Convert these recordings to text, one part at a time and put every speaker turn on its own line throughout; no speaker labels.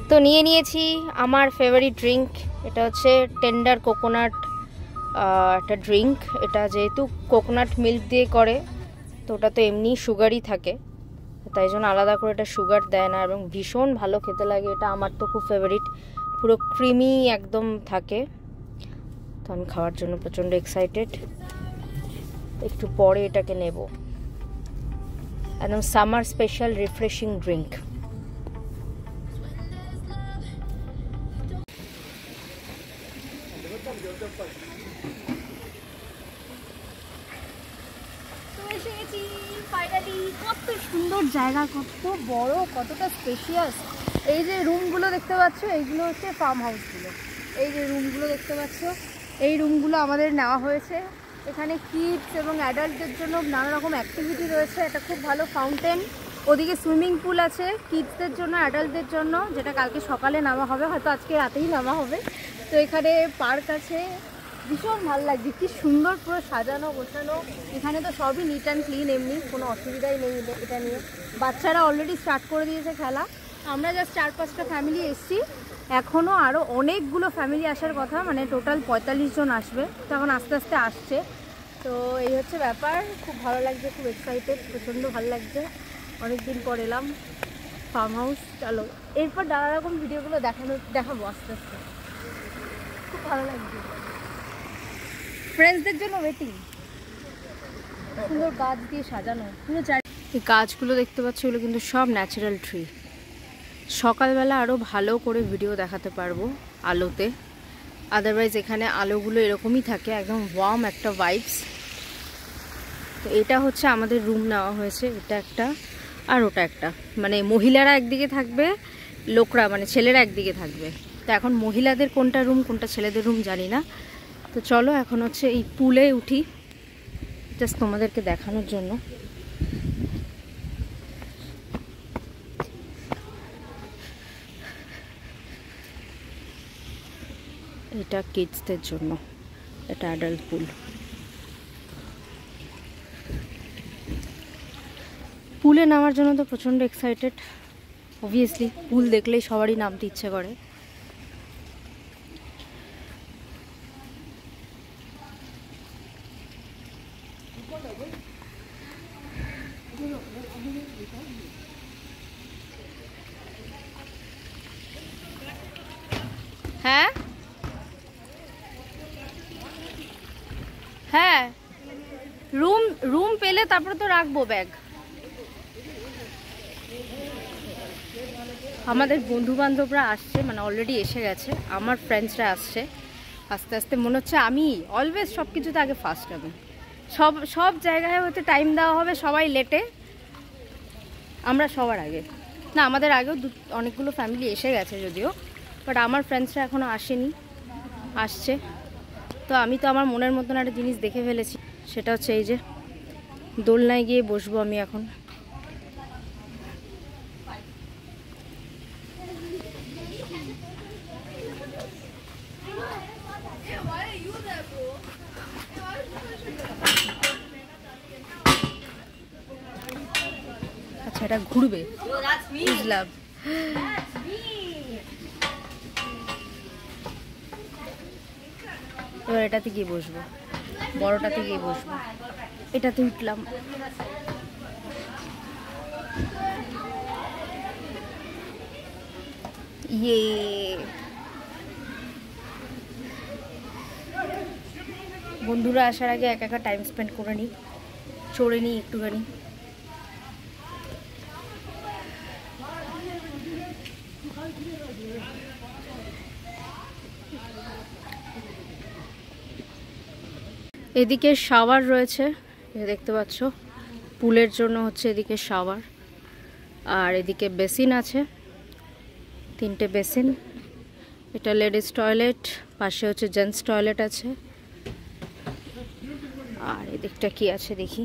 তো নিয়ে নিয়েছি আমার ফেভারিট ড্রিঙ্ক, এটা হচ্ছে টেন্ডার কোকোনাট একটা ড্রিঙ্ক। এটা যেহেতু কোকোনাট মিল্ক দিয়ে করে, তো ওটা তো এমনি সুগারই থাকে, তাই জন্য আলাদা করে এটা সুগার দেয় না, এবং ভীষণ ভালো খেতে লাগে। এটা আমার তো খুব ফেভারিট, পুরো ক্রিমি একদম থাকে। তো আমি খাওয়ার জন্য প্রচণ্ড এক্সাইটেড। একটু পরে এটাকে নেব, একদম summer special refreshing drink. Finally কত সুন্দর জায়গা, কত বড়, কতটা স্পেশিয়াস। এই যে রুমগুলো দেখতে পাচ্ছ, এইগুলো হচ্ছে ফার্ম হাউসগুলো। এই যে রুমগুলো দেখতে পাচ্ছ, এই রুমগুলো আমাদের নেওয়া হয়েছে। এখানে কিডস এবং অ্যাডাল্টদের জন্য নানা রকম অ্যাক্টিভিটি রয়েছে। এটা খুব ভালো ফাউন্টেন, ওদিকে সুইমিং পুল আছে কিডসদের জন্য, অ্যাডাল্টদের জন্য, যেটা কালকে সকালে নামা হবে, হয়তো আজকে রাতেই নামা হবে। তো এখানে পার্ক আছে, ভীষণ ভালো লাগছে, কি সুন্দর পুরো সাজানো গোছানো। এখানে তো সবই নিট অ্যান্ড ক্লিন, এমনি কোনো অসুবিধাই নেই এটা নিয়ে। বাচ্চারা অলরেডি স্টার্ট করে দিয়েছে খেলা। আমরা জাস্ট 4-5টা ফ্যামিলি এসছি, এখনও আরও অনেকগুলো ফ্যামিলি আসার কথা, মানে টোটাল 45 জন আসবে। তো এখন আস্তে আস্তে আসছে। তো এই হচ্ছে ব্যাপার, খুব ভালো লাগছে, খুব এক্সাইটেড, প্রচণ্ড ভালো লাগছে। অনেক দিন পর এলাম ফার্ম হাউস। চলো এরপর নানা রকম ভিডিওগুলো দেখাবো আস্তে আস্তে, খুব ভালো লাগছে। ফ্রেন্ডসদের জন্য ওয়েটিং, সুন্দর গাছ দিয়ে সাজানো পুরো। এই গাছগুলো দেখতে পাচ্ছ, এগুলো কিন্তু সব ন্যাচারাল ট্রি। সকালবেলা আরও ভালো করে ভিডিও দেখাতে পারবো আলোতে, আদারওয়াইজ এখানে আলোগুলো এরকমই থাকে, একদম ওয়ার্ম একটা ভাইবস। তো এটা হচ্ছে আমাদের রুম নেওয়া হয়েছে, এটা একটা আর ওটা একটা, মানে মহিলারা একদিকে থাকবে, লোকরা মানে ছেলেরা একদিকে থাকবে। তো এখন মহিলাদের কোনটা রুম কোনটা ছেলেদের রুম জানি না। তো চলো এখন হচ্ছে এই পুলে উঠি, জাস্ট তোমাদেরকে দেখানোর জন্য। এটা কিডসদের জন্য, এটা অ্যাডাল্ট পুল। পুলে নামার জন্য তো প্রচণ্ড এক্সাইটেড, অবভিয়াসলি পুল দেখলেই সবারই নামতে ইচ্ছে করে। হ্যাঁ হ্যাঁ, রুম পেলে তারপরে তো রাখবো ব্যাগ। আমাদের বন্ধু বান্ধবরা আসছে, মানে অলরেডি এসে গেছে, আমার ফ্রেন্ডসরা আসছে আস্তে আস্তে। মনে হচ্ছে আমি অলওয়েজ সব কিছুতে আগে ফার্স্ট হবে, সব জায়গায় হতে টাইম দেওয়া হবে, সবাই লেটে, আমরা সবার আগে। না, আমাদের আগেও অনেকগুলো ফ্যামিলি এসে গেছে যদিও, বাট আমার ফ্রেন্ডসরা এখনও আসেনি, আসছে। তো আমি তো আমার মনের মতন একটা জিনিস দেখে ফেলেছি, সেটা হচ্ছে এই যে দোলনায় গিয়ে বসবো আমি এখন। আচ্ছা, এটা ঘুরবে, বুঝলাম। এবার এটাতে গিয়ে বসবো, বড়টাতে গিয়ে বসবো। এটাতে উঠলাম, ইয়ে বন্ধুরা আসার আগে একা টাইম স্পেন্ড করে নিই, চড়ে নিই একটুখানি। এদিকে শাওয়ার রয়েছে, দেখতে পাচ্ছ, পুলের জন্য হচ্ছে এদিকে শাওয়ার, আর এদিকে বেসিন আছে, 3টে বেসিন। এটা লেডিস টয়লেট, পাশে হচ্ছে জেন্টস টয়লেট আছে। আর এদিকটা কি আছে দেখি।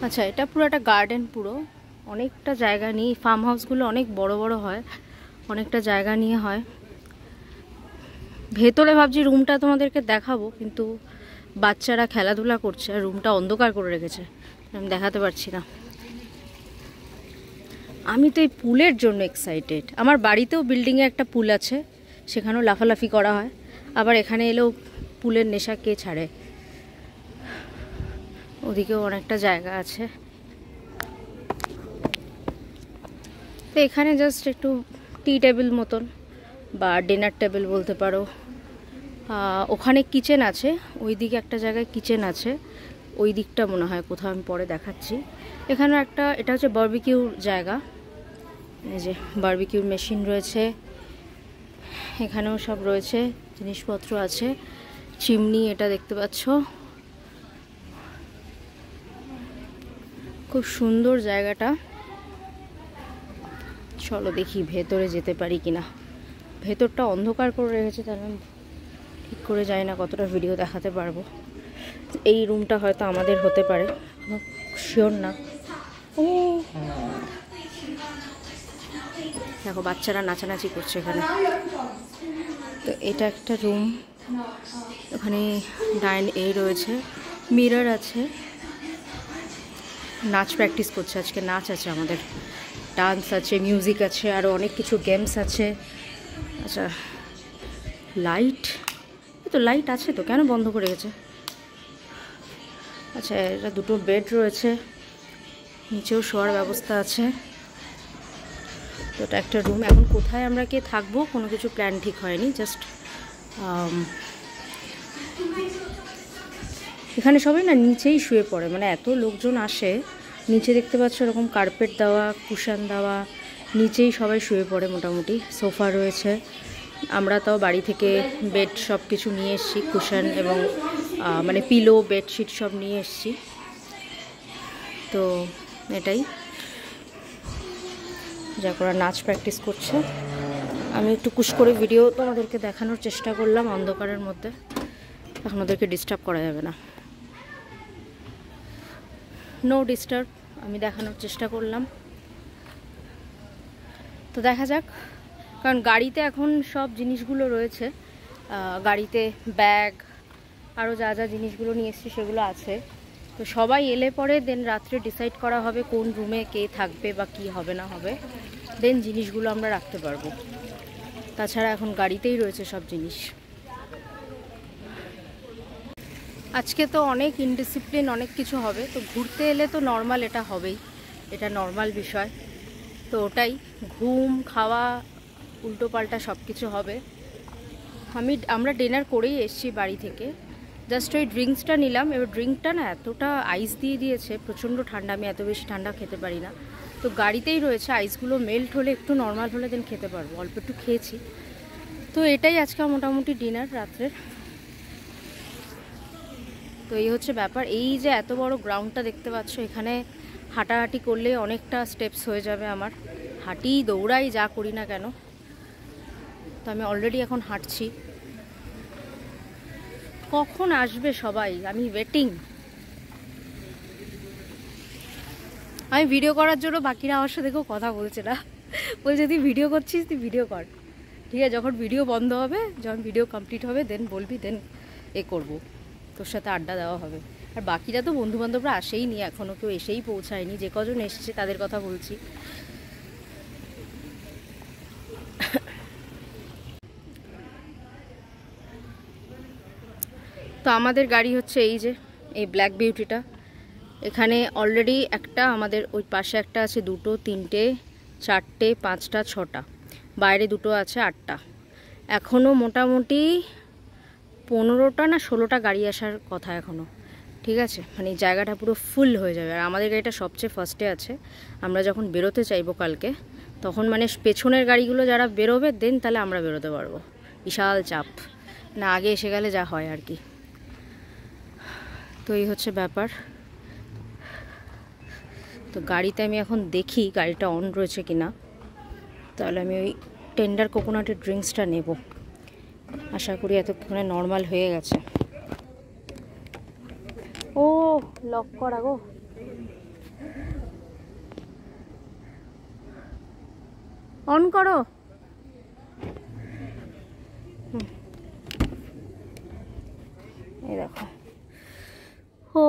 আচ্ছা, এটা পুরো একটা গার্ডেন, পুরো অনেকটা জায়গা নিয়ে। ফার্ম হাউসগুলো অনেক বড় বড় হয়, অনেকটা জায়গা নিয়ে হয়। ভেতরে ভাবছি রুমটা তোমাদেরকে দেখাবো, কিন্তু বাচ্চারা খেলাধুলা করছে আর রুমটা অন্ধকার করে রেখেছে, আমি দেখাতে পারছি না। আমি তো এই পুলের জন্য এক্সাইটেড। আমার বাড়িতেও বিল্ডিংয়ে একটা পুল আছে, সেখানেও লাফালাফি করা হয়, আবার এখানে এলেও পুলের নেশা কে ছাড়ে। ওদিকেও অনেকটা জায়গা আছে। তো এখানে জাস্ট একটু টি টেবিল মতন বা ডিনার টেবিল বলতে পারো। ওখানে কিচেন আছে, ওই দিকে একটা জায়গায় কিচেন আছে, ওই দিকটা মনে হয় কোথাও, আমি পরে দেখাচ্ছি। এখানে একটা, এটা হচ্ছে বারবিকিউর জায়গা, এই যে বারবিকিউর মেশিন রয়েছে, এখানেও সব রয়েছে, জিনিসপত্র আছে, চিমনি এটা দেখতে পাচ্ছ। খুব সুন্দর জায়গাটা। চলো দেখি ভেতরে যেতে পারি কিনা। ভেতরটা অন্ধকার করে রেখেছে, তাহলে আমি ঠিক করে যাই না কতটা ভিডিও দেখাতে পারবো। এই রুমটা হয়তো আমাদের হতে পারে, শিওর না। ও দেখো বাচ্চারা নাচানাচি করছে এখানে। তো এটা একটা রুম, ওখানে এই রয়েছে, মিরর আছে, নাচ প্র্যাকটিস করছে আজকে, নাচ আছে আমাদের, ডান্স আছে, মিউজিক আছে, আরও অনেক কিছু গেমস আছে। আচ্ছা লাইট, তো লাইট আছে তো, কেন বন্ধ করে গেছে? আচ্ছা এটা দুটো বেড রয়েছে, নিচেও শোয়ার ব্যবস্থা আছে। তো এটা একটা রুম। এখন কোথায় আমরা কে থাকবো কোনো কিছু প্ল্যান ঠিক হয়নি, জাস্ট এখানে সবাই না নিচেই শুয়ে পড়ে, মানে এত লোকজন আসে, নিচে দেখতে পাচ্ছ এরকম কার্পেট দেওয়া, কুশন দেওয়া, নিচেই সবাই শুয়ে পড়ে মোটামুটি। সোফা রয়েছে, আমরা তাও বাড়ি থেকে বেড সব কিছু নিয়ে এসেছি, কুশন এবং মানে পিলো, বেডশিট সব নিয়ে এসেছি। তো এটাই, যা করা নাচ প্র্যাকটিস করছে। আমি একটু কুশ করে ভিডিও তোমাদেরকে দেখানোর চেষ্টা করলাম অন্ধকারের মধ্যে, এখন ওদেরকে ডিস্টার্ব করা যাবে না, নো ডিস্টার্ব, আমি দেখানোর চেষ্টা করলাম। তো দেখা যাক, কারণ গাড়িতে এখন সব জিনিসগুলো রয়েছে, গাড়িতে ব্যাগ আরও যা যা জিনিসগুলো নিয়ে এসেছি সেগুলো আছে। তো সবাই এলে পরে দেন রাত্রে ডিসাইড করা হবে কোন রুমে কে থাকবে বা কি হবে না হবে, দেন জিনিসগুলো আমরা রাখতে পারবো। তাছাড়া এখন গাড়িতেই রয়েছে সব জিনিস। আজকে তো অনেক ইনডিসিপ্লিন, অনেক কিছু হবে। তো ঘুরতে এলে তো নর্মাল এটা হবেই, এটা নর্মাল বিষয়। তো ওটাই, ঘুম খাওয়া উল্টোপাল্টা সব কিছু হবে। আমরা ডিনার করেই এসেছি বাড়ি থেকে, জাস্ট ওই ড্রিঙ্কসটা নিলাম। এবার ড্রিঙ্কটা না এতটা আইস দিয়ে দিয়েছে, প্রচণ্ড ঠান্ডা, আমি এত বেশি ঠান্ডা খেতে পারি না। তো গাড়িতেই রয়েছে, আইসগুলো মেল্ট হলে একটু নর্মাল হলে দেন খেতে পারবো, অল্প একটু খেয়েছি। তো এটাই আজকে মোটামুটি ডিনার রাত্রের। তো এই হচ্ছে ব্যাপার। এই যে এত বড় গ্রাউন্ডটা দেখতে পাচ্ছ, এখানে হাঁটাহাঁটি করলে অনেকটা স্টেপস হয়ে যাবে আমার, হাঁটি দৌড়াই যা করি না কেন। তো আমি অলরেডি এখন হাঁটছি। কখন আসবে সবাই, আমি ওয়েটিং। আমি ভিডিও করার জন্য বাকিরা আমার সাথে কেউ কথা বলছে না, বলছে তুই ভিডিও করছিস, তুই ভিডিও কর, ঠিক আছে, যখন ভিডিও বন্ধ হবে, যখন ভিডিও কমপ্লিট হবে দেন বলবি, দেন এ করবো, তোর সাথে আড্ডা দেওয়া হবে। আর বাকিরা তো বন্ধুবান্ধবরা আসেই নি, এখনও কেউ এসেই পৌঁছায়নি, যে কজন এসছে তাদের কথা বলছি। তো আমাদের গাড়ি হচ্ছে এই যে এই ব্ল্যাক বিউটিটা, এখানে অলরেডি একটা, আমাদের ওই পাশে একটা আছে, দুটো, তিনটে, চারটে, পাঁচটা, ছটা, বাইরে দুটো আছে, আটটা। এখনও মোটামুটি 15টা না 16টা গাড়ি আসার কথা এখনও, ঠিক আছে, মানে জায়গাটা পুরো ফুল হয়ে যাবে। আর আমাদের গাড়িটা সবচেয়ে ফার্স্টে আছে। আমরা যখন বেরোতে চাইবো কালকে, তখন মানে পেছনের গাড়িগুলো যারা বেরোবে দেন তাহলে আমরা বেরোতে পারবো। বিশাল চাপ, না আগে এসে গেলে যা হয় আর কি। তো এই হচ্ছে ব্যাপার। তো গাড়িতে আমি এখন দেখি গাড়িটা অন রয়েছে কিনা, তাহলে আমি ওই টেন্ডার কোকোনাটের ড্রিঙ্কসটা নেব। আশা করি এতক্ষণে নর্মাল হয়ে গেছে। ও লক করা গো, অন করো। এই দেখো, ও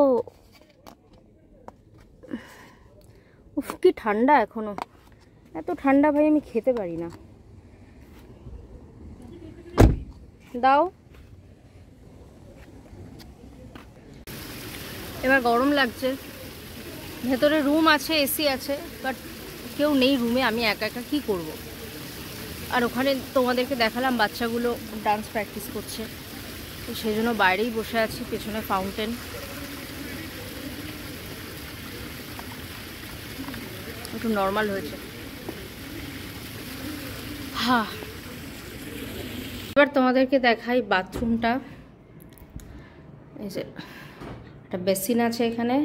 উফ কি ঠান্ডা এখনো। এত ঠান্ডা ভাই আমি খেতে পারি না। দাও। এবার গরম লাগছে, ভেতরে রুম আছে, এসি আছে, বাট কেউ নেই রুমে, আমি একা একা কী করব। আর ওখানে তোমাদেরকে দেখালাম বাচ্চাগুলো ডান্স প্র্যাকটিস করছে, তো সেই জন্য বাইরেই বসে আছি, পেছনে ফাউন্টেন। একটু নর্মাল হয়েছে। হ্যাঁ, এবার তোমাদেরকে দেখাই বাথরুমটা। এই যে একটা বেসিন আছে এখানে,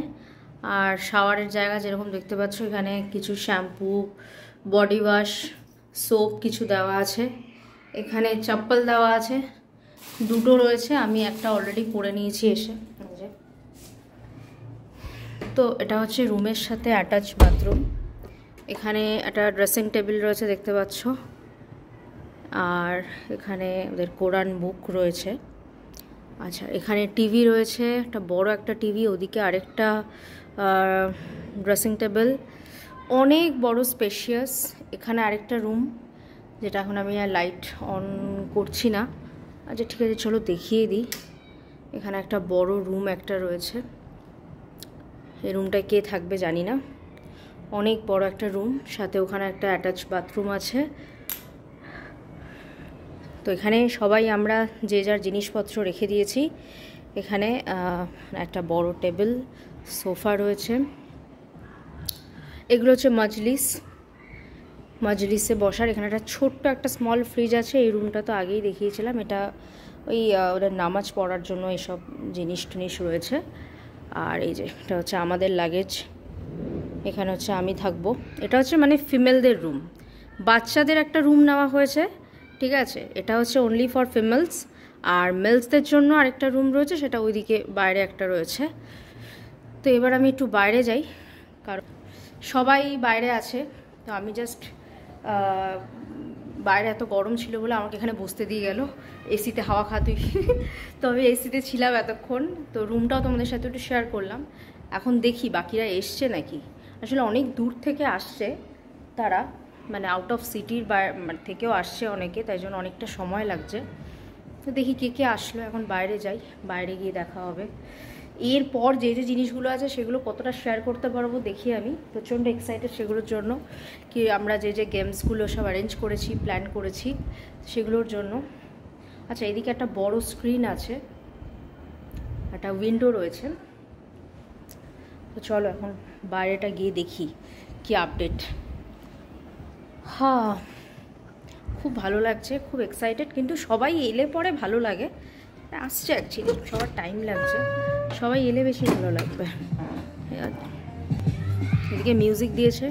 আর শাওয়ারের জায়গা যেরকম দেখতে পাচ্ছ, এখানে কিছু শ্যাম্পু, বডি ওয়াশ, সোপ কিছু দেওয়া আছে। এখানে চপ্পল দেওয়া আছে, দুটো রয়েছে, আমি একটা অলরেডি পরে নিয়েছি এসে। তো এটা হচ্ছে রুমের সাথে অ্যাটাচ বাথরুম। এখানে একটা ড্রেসিং টেবিল রয়েছে দেখতে পাচ্ছ, আর এখানে ওদের কোরআন বুক রয়েছে। আচ্ছা, এখানে টিভি রয়েছে, একটা বড় একটা টিভি, ওদিকে আরেকটা ড্রেসিং টেবিল, অনেক বড় স্পেশিয়াস। এখানে আরেকটা রুম, যেটা এখন আমি আর লাইট অন করছি না। আচ্ছা ঠিক আছে, চলো দেখিয়ে দিই। এখানে একটা বড় রুম একটা রয়েছে, এই রুমটায় কে থাকবে জানি না, অনেক বড় একটা রুম, সাথে ওখানে একটা অ্যাটাচ বাথরুম আছে। তো এখানে সবাই আমরা যে যার জিনিসপত্র রেখে দিয়েছি। এখানে একটা বড় টেবিল, সোফা রয়েছে। এগুলো হচ্ছে মজলিসে বসার। এখানে একটা ছোট্ট একটা স্মল ফ্রিজ আছে। এই রুমটা তো আগেই দেখিয়েছিলাম, এটা ওই ওদের নামাজ পড়ার জন্য এইসব জিনিস টিনিস রয়েছে। আর এই যে এটা হচ্ছে আমাদের লাগেজ, এখানে হচ্ছে আমি থাকবো। এটা হচ্ছে মানে ফিমেলদের রুম, বাচ্চাদের একটা রুম নেওয়া হয়েছে, ঠিক আছে। এটা হচ্ছে অনলি ফর ফিমেলস, আর মেলসদের জন্য আরেকটা রুম রয়েছে, সেটা ওইদিকে বাইরে একটা রয়েছে। তো এবার আমি একটু বাইরে যাই, কারণ সবাই বাইরে আছে। তো আমি জাস্ট বাইরে এত গরম ছিল বলে আমাকে এখানে বসতে দিয়ে গেল, এসিতে হাওয়া খাতুই। তো আমি এসিতে ছিলাম এতক্ষণ, তো রুমটাও তোমাদের সাথে একটু শেয়ার করলাম। এখন দেখি বাকিরা এসছে নাকি। আসলে অনেক দূর থেকে আসছে তারা, মানে আউট অফ সিটির থেকেও আসছে অনেকে, তাই জন্য অনেকটা সময় লাগছে। তো দেখি কে কে আসলো। এখন বাইরে যাই, বাইরে গিয়ে দেখা হবে। এরপর যে যে জিনিসগুলো আছে সেগুলো কতটা শেয়ার করতে পারবো দেখি। আমি প্রচণ্ড এক্সাইটেড সেগুলোর জন্য, কি আমরা যে যে গেমসগুলো সব অ্যারেঞ্জ করেছি, প্ল্যান করেছি সেগুলোর জন্য। আচ্ছা, এদিকে একটা বড় স্ক্রিন আছে, একটা উইন্ডো রয়েছে। তো চলো এখন বাইরেটা গিয়ে দেখি কি আপডেট। হ্যাঁ, খুব ভালো লাগছে, খুব এক্সাইটেড। কিন্তু সবাই এলে পরে ভালো লাগে, আসছে অ্যাকচুয়ালি সবার টাইম লাগছে, সবাই এলে বেশি ভালো লাগবে। এদিকে মিউজিক দিয়েছে।